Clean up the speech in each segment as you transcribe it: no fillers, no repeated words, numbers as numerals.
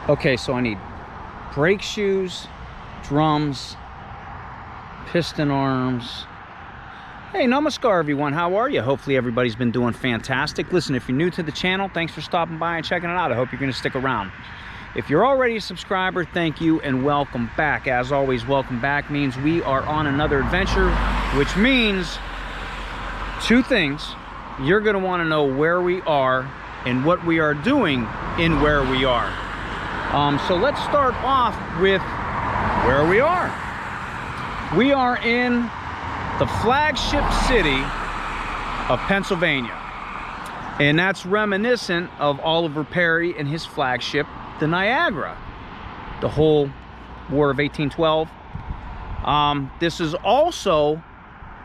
Okay, so I need brake shoes, drums, piston arms. Hey, namaskar everyone, how are you? Hopefully everybody's been doing fantastic. Listen, if you're new to the channel, thanks for stopping by and checking it out. I hope you're gonna stick around. If you're already a subscriber, thank you and welcome back. As always, welcome back means we are on another adventure, which means two things. You're gonna wanna know where we are and what we are doing in where we are. So let's start off with where we are. We are in the flagship city of Pennsylvania. And that's reminiscent of Oliver Perry and his flagship, the Niagara, the whole War of 1812. This is also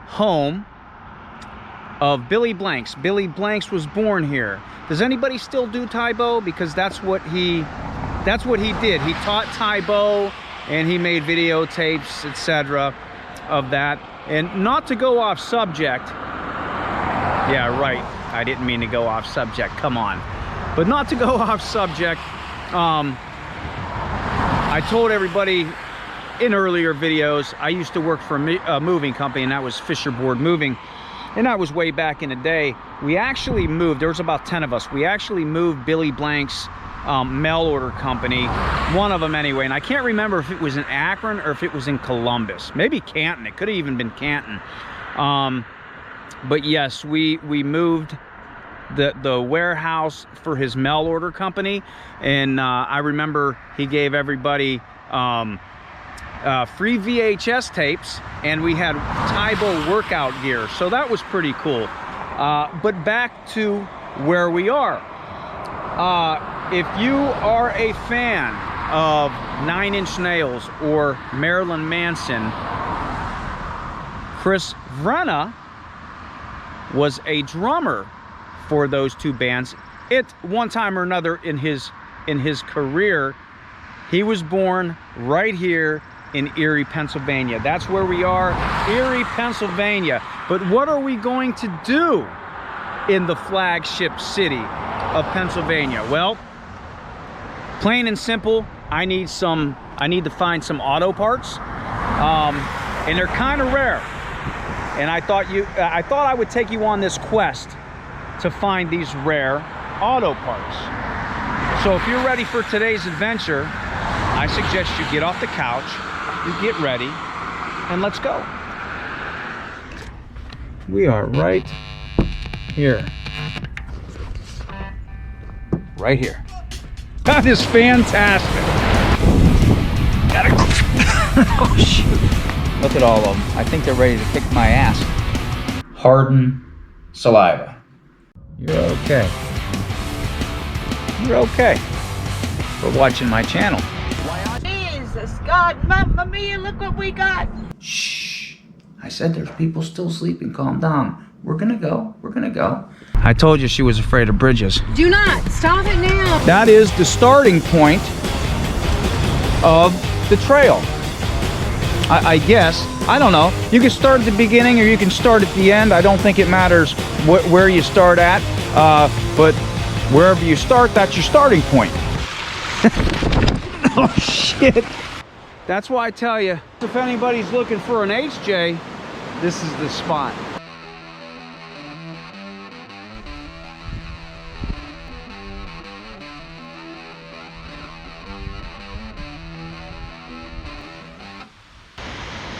home of Billy Blanks. Billy Blanks was born here. Does anybody still do Taebo? Because that's what he did. He taught Taebo and he made videotapes, etc. of that. And not to go off subject. Yeah, right. I didn't mean to go off subject. Come on. But not to go off subject. I told everybody in earlier videos, I used to work for a moving company, and that was Fisher Board Moving. And that was way back in the day. We actually moved, there was about 10 of us. We actually moved Billy Blank's mail order company, one of them anyway. And I can't remember if it was in Akron or if it was in Columbus. Maybe Canton, it could have even been Canton. But yes, we moved the warehouse for his mail order company. And I remember he gave everybody free VHS tapes, and we had Taebo workout gear, so that was pretty cool. But back to where we are. If you are a fan of 9 Inch Nails or Marilyn Manson, Chris Vrenna was a drummer for those two bands at one time or another in his career. He was born right here in Erie, Pennsylvania. That's where we are, Erie, Pennsylvania. But what are we going to do in the flagship city of Pennsylvania? Well, plain and simple, I need to find some auto parts, and they're kind of rare. And I thought I would take you on this quest to find these rare auto parts. So if you're ready for today's adventure, I suggest you get off the couch, you get ready, and let's go. We are right here. Right here. That is fantastic. Oh shoot. Look at all of them. I think they're ready to kick my ass. Harden saliva. You're okay. You're okay for watching my channel. Jesus God, Mamma Mia, look what we got. Shh. I said there's people still sleeping. Calm down. We're gonna go. We're gonna go. I told you she was afraid of bridges. Do not. Stop it now. That is the starting point of the trail. I guess. I don't know. You can start at the beginning or you can start at the end. I don't think it matters where you start at. But wherever you start, that's your starting point. Oh, shit. That's why I tell you, if anybody's looking for an HJ, this is the spot.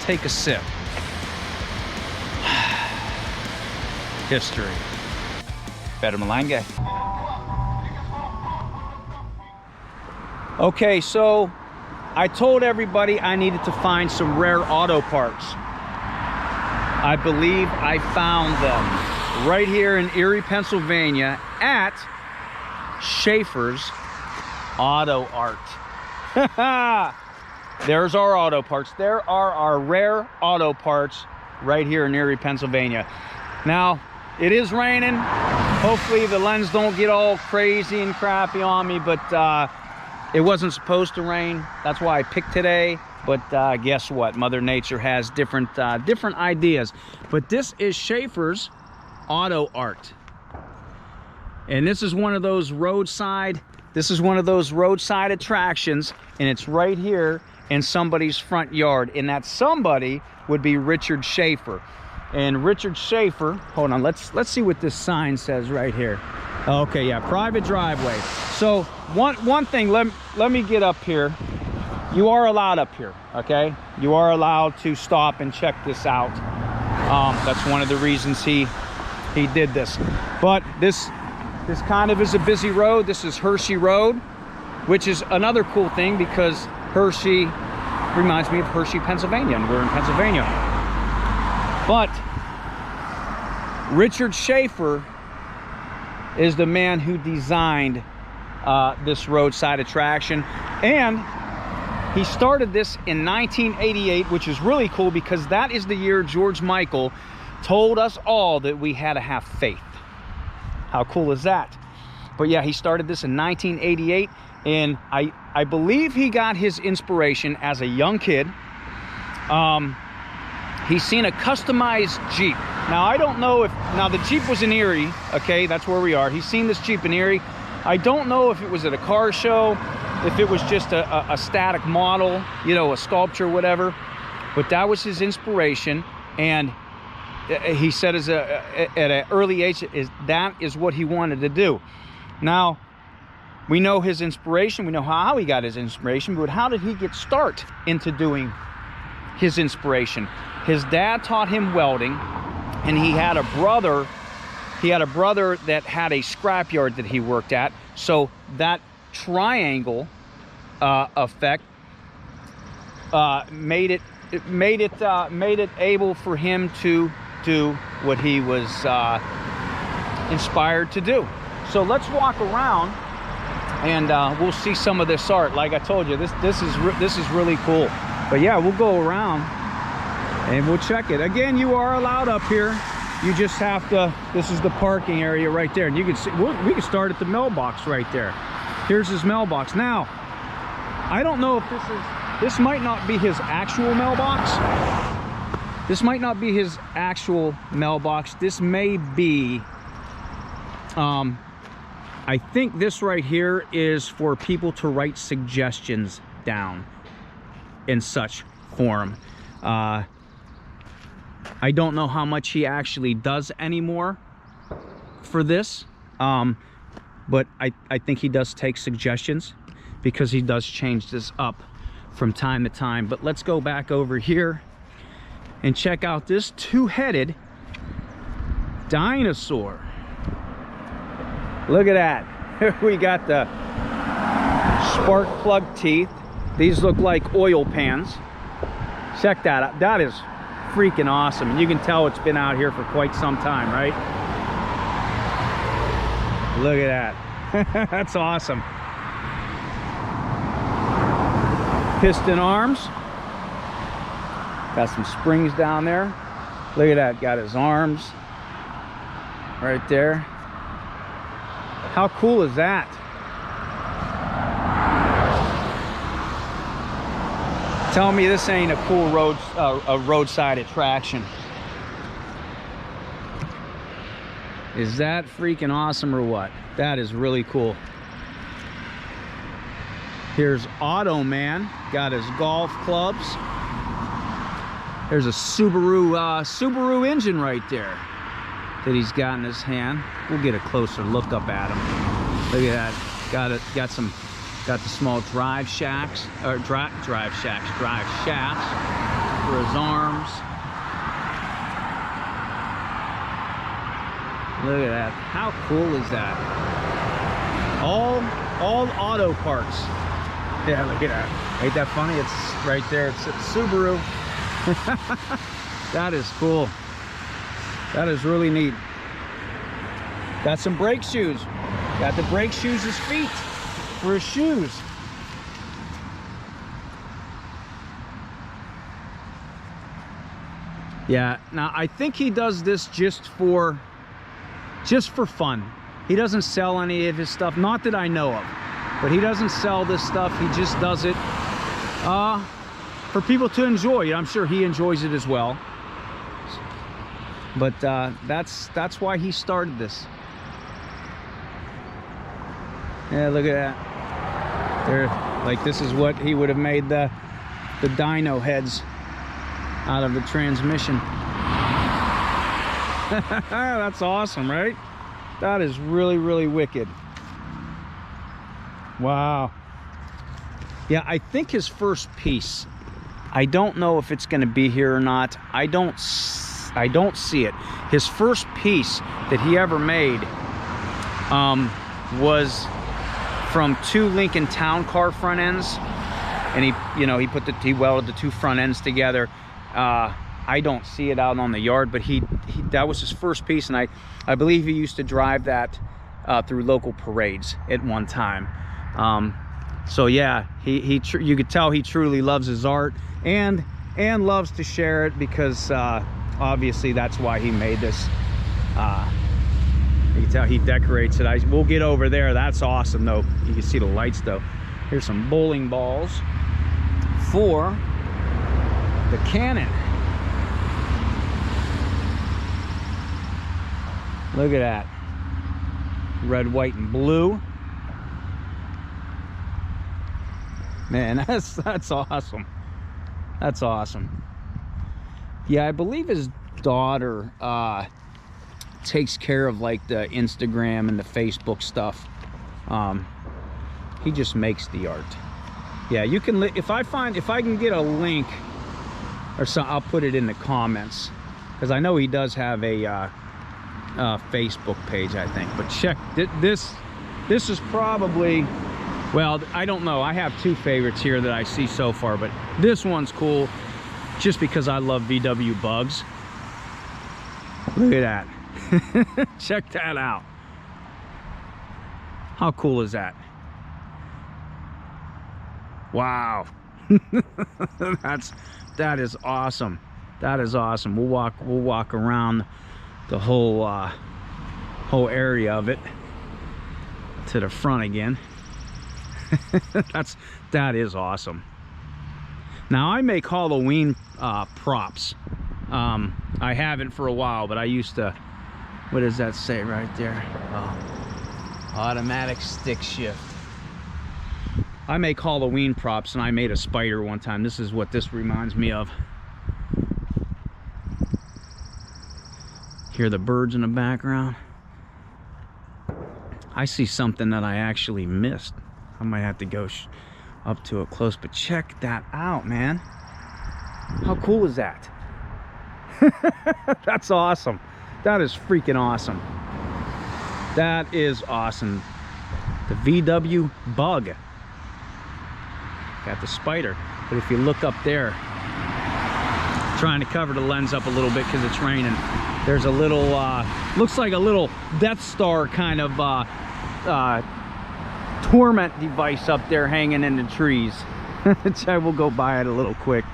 Take a sip. History. Better Malanga. Okay, so I told everybody I needed to find some rare auto parts. I believe I found them right here in Erie, Pennsylvania at Schaefer's Auto Art. There's our auto parts. There are our rare auto parts right here in Erie, Pennsylvania. Now, it is raining. Hopefully the lens don't get all crazy and crappy on me, but it wasn't supposed to rain. That's why I picked today. But guess what? Mother Nature has different ideas. But this is Schaefer's Auto Art. And this is one of those roadside This is one of those roadside attractions, and it's right here in somebody's front yard, and that somebody would be Richard Schaefer. And Richard Schaefer, hold on, let's see what this sign says right here. Okay, yeah, private driveway. So one thing, let me get up here. You are allowed up here, okay? You are allowed to stop and check this out. That's one of the reasons he did this. But this kind of is a busy road. This is Hersey Road, which is another cool thing because Hersey reminds me of Hersey, Pennsylvania, and we're in Pennsylvania. But Richard Schaefer is the man who designed this roadside attraction, and he started this in 1988, which is really cool because that is the year George Michael told us all that we had to have faith. How cool is that? But yeah, he started this in 1988, and I believe he got his inspiration as a young kid. He's seen a customized Jeep. Now, I don't know if, now the Jeep was in Erie, okay, that's where we are. He's seen this Jeep in Erie. I don't know if it was at a car show, if it was just a static model, you know, a sculpture, whatever. But that was his inspiration, and he said at an early age, that is what he wanted to do. Now, we know his inspiration, we know how he got his inspiration, but how did he get started into doing his inspiration? His dad taught him welding, and he had a brother that had a scrapyard that he worked at. So that triangle effect made it able for him to do what he was inspired to do. So let's walk around, and we'll see some of this art. Like I told you, this is really cool. But yeah, we'll go around and we'll check it. Again, you are allowed up here. You just have to, this is the parking area right there. And you can see, we can start at the mailbox right there. Here's his mailbox. Now, I don't know if this might not be his actual mailbox. This might not be his actual mailbox. This may be, I think this right here is for people to write suggestions down in such form. I don't know how much he actually does anymore for this, but I think he does take suggestions because he does change this up from time to time. But let's go back over here and check out this two-headed dinosaur. Look at that. We got the spark plug teeth. These look like oil pans. Check that out. That is freaking awesome. And you can tell it's been out here for quite some time, right? Look at that. That's awesome. Piston arms. Got some springs down there. Look at that. Got his arms right there. How cool is that? Tell me this ain't a cool roadside attraction. Is that freaking awesome or what? That is really cool. Here's Auto Man, got his golf clubs. There's a Subaru engine right there that he's got in his hand. We'll get a closer look up at him. Look at that. Got the small drive shafts for his arms. Look at that. How cool is that? All auto parts. Yeah, look at that. Ain't that funny? It's right there. It's Subaru. That is cool. That is really neat. Got some brake shoes. Got the brake shoes as feet for his shoes. Yeah, now I think he does this just for fun. He doesn't sell any of his stuff, not that I know of, but he doesn't sell this stuff. He just does it for people to enjoy. I'm sure he enjoys it as well. But that's why he started this. Yeah, look at that. They're like, this is what he would have made the dyno heads out of the transmission. That's awesome, right? That is really, really wicked. Wow. Yeah, I think his first piece, I don't know if it's going to be here or not. I don't see it. His first piece that he ever made was from 2 Lincoln Town Car front ends, and he welded the 2 front ends together. I don't see it out on the yard, but that was his first piece, and I believe he used to drive that through local parades at one time. So yeah, you could tell he truly loves his art and loves to share it, because obviously that's why he made this. You can tell he decorates it. We'll get over there. That's awesome though. You can see the lights though. Here's some bowling balls for the cannon. Look at that. Red, white, and blue. Man, that's awesome. That's awesome. Yeah, I believe his daughter takes care of like the Instagram and the Facebook stuff. He just makes the art. Yeah, you can, if I can get a link or something, I'll put it in the comments, because I know he does have a Facebook page, I think. But check this is probably, well, I don't know, I have 2 favorites here that I see so far, but this one's cool just because I love VW bugs. Look at that. Check that out. How cool is that? Wow. that is awesome. That is awesome. We'll walk around the whole area of it to the front again. That is awesome. Now I make Halloween props. I haven't for a while, but I used to. What does that say right there? Oh, automatic stick shift. I make Halloween props, and I made a spider one time. This is what this reminds me of. Hear the birds in the background? I see something that I actually missed. I might have to go up to it close, but check that out, man. How cool is that? That's awesome. That is freaking awesome. That is awesome. The VW bug. Got the spider, but if you look up there, trying to cover the lens up a little bit because it's raining, there's a little looks like a little Death Star kind of torment device up there hanging in the trees. We'll go by it a little quick.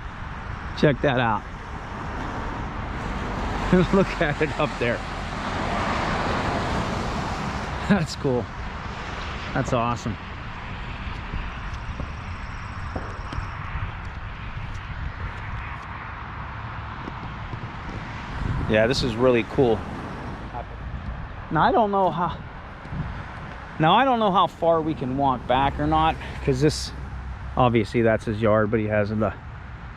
Check that out. Look at it up there. That's cool. That's awesome. Yeah, this is really cool. Now I don't know how far we can walk back or not, because this, obviously that's his yard, but he has a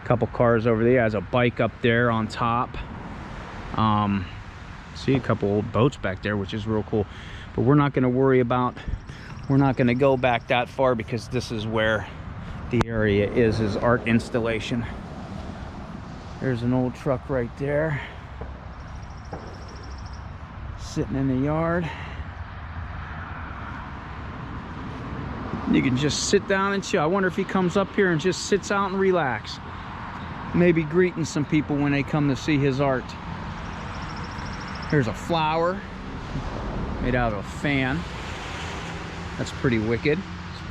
couple cars over there. He has a bike up there on top. See a couple old boats back there, which is real cool. But we're not going to worry about, we're not going to go back that far, because this is where the area is, his art installation. There's an old truck right there, sitting in the yard. You can just sit down and chill. I wonder if he comes up here and just sits out and relax. Maybe greeting some people when they come to see his art. Here's a flower made out of a fan. That's pretty wicked.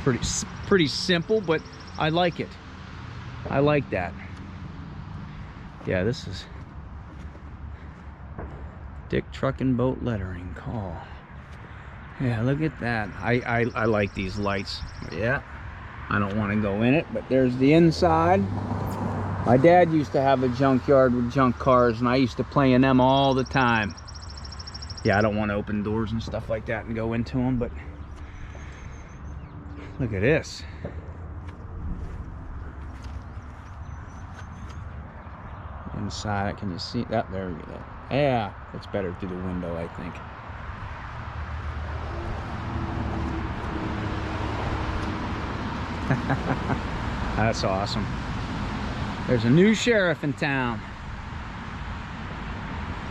It's pretty simple, but I like it. I like that. Yeah, this is Dick Truck and Boat lettering call. Yeah, look at that. I like these lights. Yeah, I don't want to go in it, but there's the inside. My dad used to have a junkyard with junk cars, and I used to play in them all the time. Yeah, I don't want to open doors and stuff like that and go into them, but Look at this. Inside, can you see that? There we go. Yeah, it's better through the window, I think. That's awesome. There's a new sheriff in town.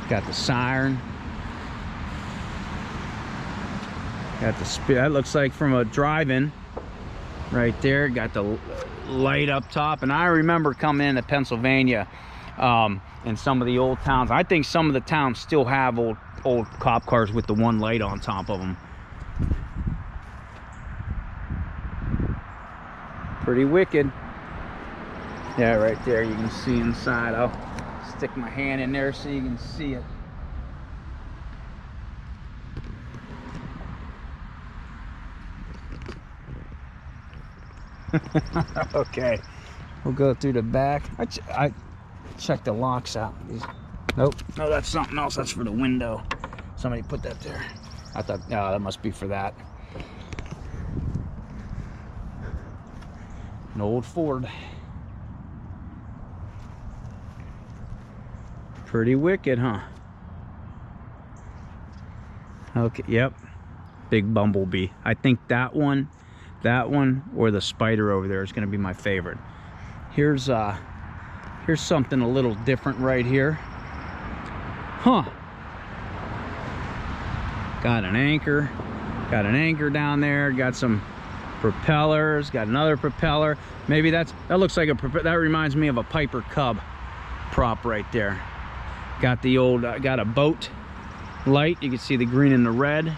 Got the siren. Got the speed. That looks like from a drive-in right there. Got the light up top. And I remember coming into Pennsylvania in some of the old towns. I think some of the towns still have old cop cars with the one light on top of them. Pretty wicked. Yeah, right there you can see inside. I'll stick my hand in there so you can see it. Okay, we'll go through the back. I check the locks out. Nope, no, that's something else. That's for the window. Somebody put that there. I thought, oh, that must be for that. An old Ford. Pretty wicked, huh? Okay, yep. Big bumblebee. I think that one, or the spider over there is going to be my favorite. Here's something a little different right here. Huh. Got an anchor. Got an anchor down there. Got some propellers. Got another propeller. Maybe that looks like that reminds me of a Piper Cub prop right there. Got the old, got a boat light. You can see the green and the red.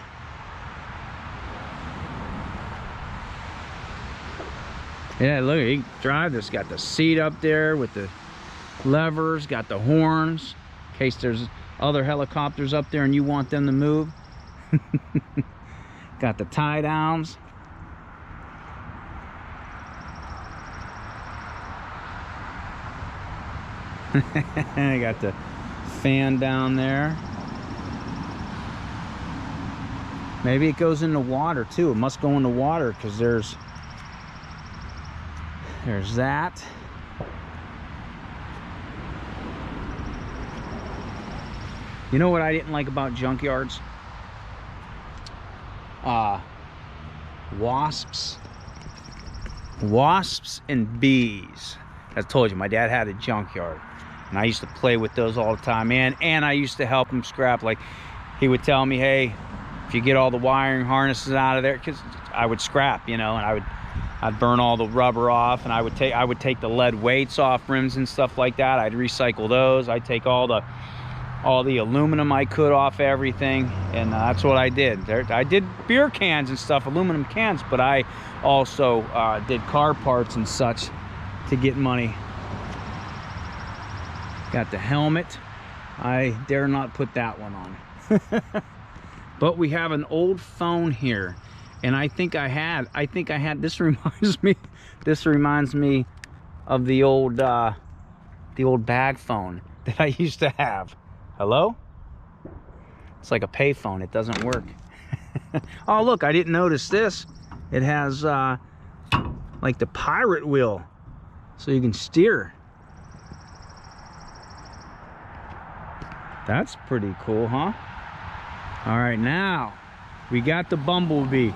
Yeah, look, you drive this. Got the seat up there with the levers. Got the horns in case there's other helicopters up there and you want them to move. Got the tie downs. I got the fan down there. Maybe it goes in the water too. It must go in the water because there's that. You know what I didn't like about junkyards? Wasps and bees. I told you, my dad had a junkyard and I used to play with those all the time, and I used to help him scrap. Like, he would tell me, hey, if you get all the wiring harnesses out of there, because I would scrap, you know, and I'd burn all the rubber off, and I would take the lead weights off rims and stuff like that. I'd recycle those. I'd take all the aluminum I could off everything, and that's what I did. I did beer cans and stuff, aluminum cans, but I also did car parts and such to get money. Got the helmet. I dare not put that one on. But we have an old phone here, and I think I had this reminds me of the old bag phone that I used to have. Hello? It's like a pay phone. It doesn't work. Oh, look, I didn't notice this. It has like the pirate wheel, so you can steer. That's pretty cool, huh? All right, now we got the Bumblebee.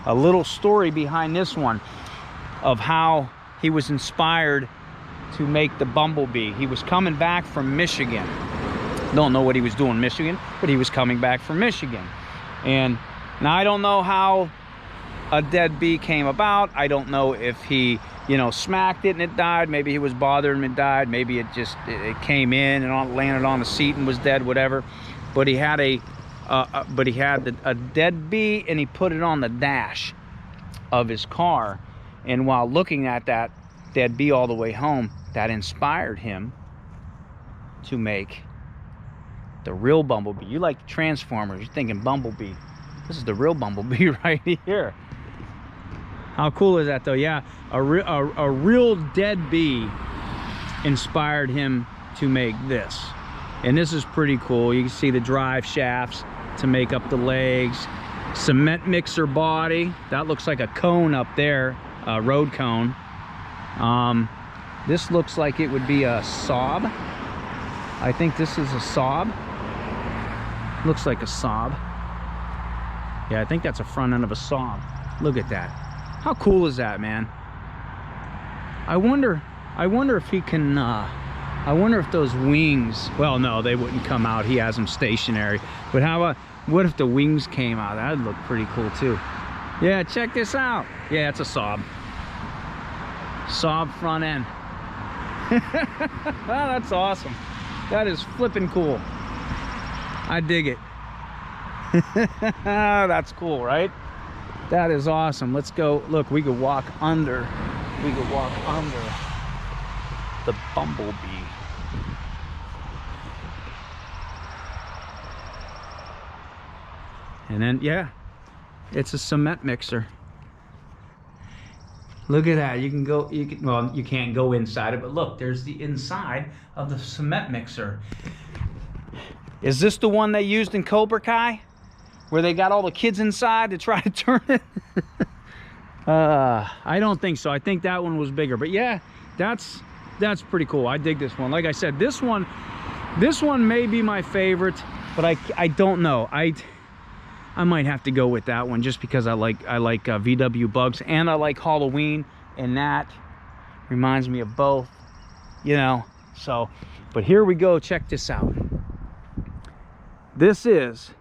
A little story behind this one of how he was inspired to make the Bumblebee. He was coming back from Michigan. Don't know what he was doing in Michigan, but he was coming back from Michigan. And now I don't know how a dead bee came about. I don't know if he, you know, smacked it and it died. Maybe he was bothering him and died. Maybe it just came in and landed on the seat and was dead, whatever. But he had a dead bee, and he put it on the dash of his car. And while looking at that dead bee all the way home, that inspired him to make the real Bumblebee. You like the Transformers, you're thinking Bumblebee. This is the real Bumblebee right here. How cool is that though? Yeah, a real dead bee inspired him to make this. And this is pretty cool. You can see the drive shafts to make up the legs. Cement mixer body. That looks like a cone up there, a road cone. This looks like it would be a Saab. I think this is a Saab. Looks like a Saab. Yeah, I think that's a front end of a Saab. Look at that. How cool is that, man? I wonder if he can, I wonder if those wings, well, no, they wouldn't come out. He has them stationary. But how about, what if the wings came out? That'd look pretty cool too. Yeah, check this out. Yeah, it's a Saab. Saab front end. Oh, that's awesome. That is flipping cool. I dig it. That's cool, right? That is awesome. Let's go. Look, we could walk under. We could walk under the Bumblebee. And then, yeah, it's a cement mixer. Look at that. You can go, well, you can't go inside it, but look, there's the inside of the cement mixer. Is this the one they used in Cobra Kai? Where they got all the kids inside to try to turn it? I don't think so. I think that one was bigger. But yeah, that's pretty cool. I dig this one. Like I said, this one may be my favorite, but I don't know. I might have to go with that one just because I like VW bugs, and I like Halloween, and that reminds me of both, you know. So, but here we go. Check this out. This is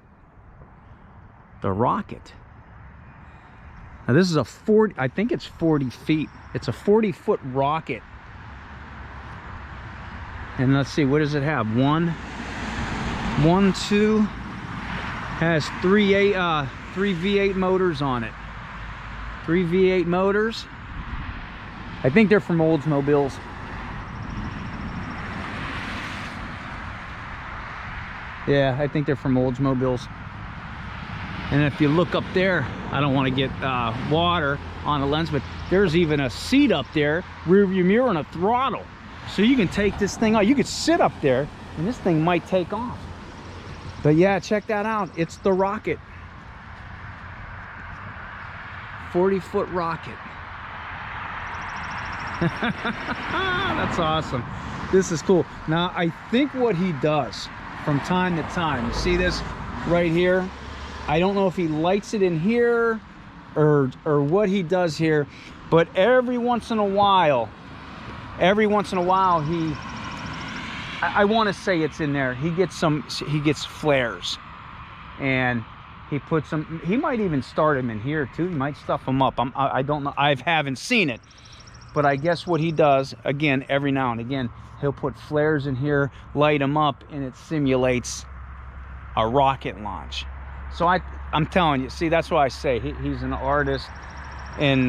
the Rocket. Now this is a 40, I think it's 40 feet. It's a 40-foot Rocket. And let's see, what does it have? Two, has three V8 motors on it. 3 V8 motors. I think they're from Oldsmobiles. Yeah, I think they're from Oldsmobiles. And if you look up there, I don't want to get water on the lens, but there's even a seat up there, rear view mirror and a throttle. So you can take this thing off. You could sit up there and this thing might take off. But yeah, check that out. It's the Rocket. 40-foot Rocket. That's awesome. This is cool. Now, I think what he does from time to time, you see this right here? I don't know if he lights it in here or what he does here, but every once in a while he, I want to say it's in there, he gets flares, and he puts them, he might even start them in here too. He might stuff them up. I don't know, I haven't seen it, but I guess what he does, again, every now and again, he'll put flares in here, light them up, and it simulates a rocket launch. So I'm telling you, see, that's why I say he's an artist, and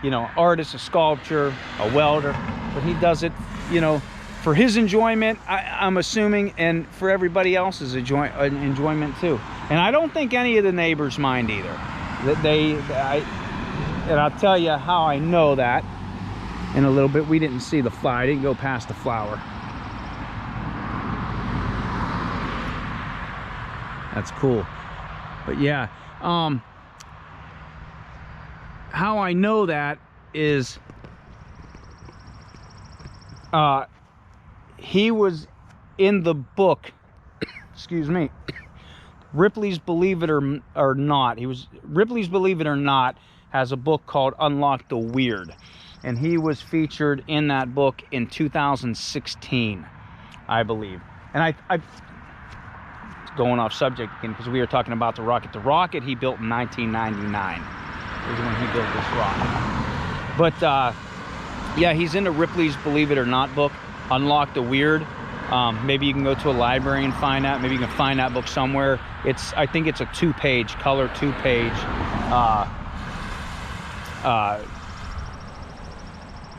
you know, artist, a sculptor, a welder, but he does it, you know, for his enjoyment, I'm assuming, and for everybody else's enjoyment too. And I don't think any of the neighbors mind either. And I'll tell you how I know that in a little bit. We didn't see the flower. I didn't go past the flower. That's cool. But yeah, how I know that is he was in the book, excuse me, Ripley's Believe It or Not. Ripley's Believe It or Not has a book called Unlock the Weird, and he was featured in that book in 2016, I believe. And I going off subject again because we were talking about the Rocket. The Rocket he built in 1999 is when he built this rocket. But yeah, he's in the Ripley's Believe It or Not book, Unlock the Weird. Maybe you can go to a library and find that. Maybe you can find that book somewhere. I think it's a two-page, color two-page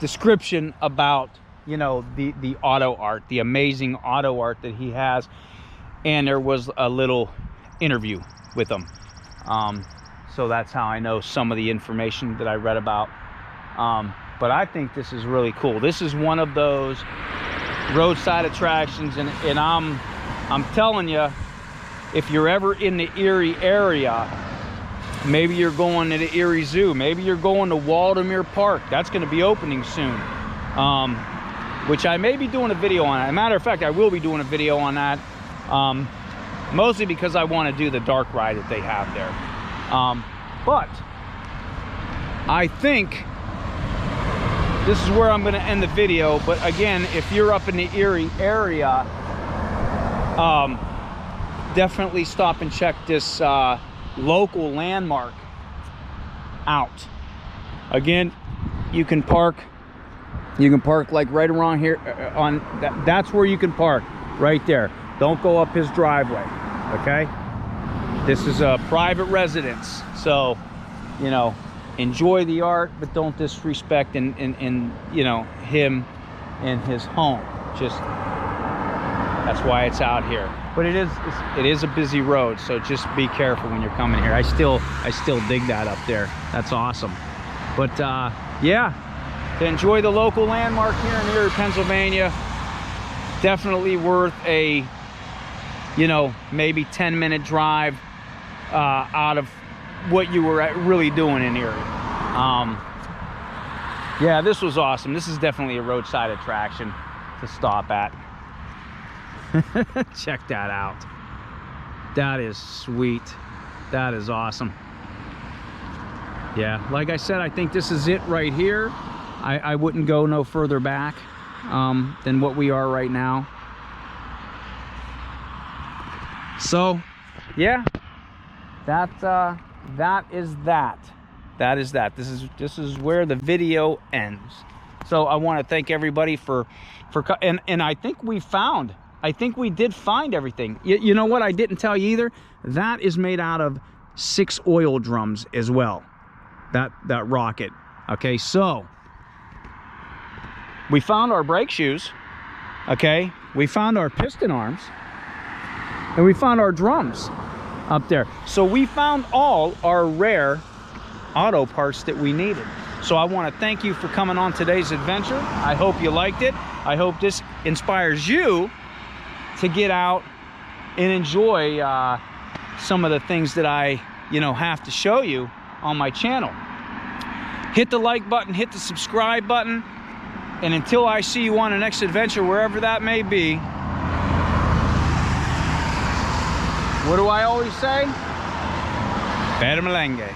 description about, you know, the auto art, the amazing auto art that he has. And there was a little interview with him. So that's how I know some of the information that I read about. But I think this is really cool. This is one of those roadside attractions, and I'm telling you, if you're ever in the Erie area, Maybe you're going to the Erie Zoo. Maybe you're going to Waldemere Park. That's going to be opening soon, which I may be doing a video on. As a matter of fact, I will be doing a video on that, mostly because I want to do the dark ride that they have there. But I think this is where I'm going to end the video. But again, if you're up in the Erie area, definitely stop and check this local landmark out. Again, you can park like right around here on that's where you can park, right there. Don't go up his driveway, okay? This is a private residence, so you know, enjoy the art, but don't disrespect and you know, him and his home. Just that's why it's out here. But it is a busy road, so just be careful when you're coming here. I still dig that up there. That's awesome. But yeah, to enjoy the local landmark here in Erie, Pennsylvania, definitely worth a, you know, maybe 10-minute drive out of what you were really doing in Erie. Yeah, this was awesome. This is definitely a roadside attraction to stop at. Check that out. That is sweet. That is awesome. Yeah, like I said, I think this is it right here. I wouldn't go no further back than what we are right now. So yeah, that is that. This is where the video ends. So I want to thank everybody for and I think we did find everything. You know what I didn't tell you either? That is made out of 6 oil drums as well. That rocket. Okay, so we found our brake shoes. Okay, we found our piston arms, and we found our drums up there. So we found all our rare auto parts that we needed. So I want to thank you for coming on today's adventure. I hope you liked it. I hope this inspires you to get out and enjoy some of the things that I, you know, have to show you on my channel. Hit the like button, hit the subscribe button, and until I see you on the next adventure, wherever that may be, what do I always say? Better Melange.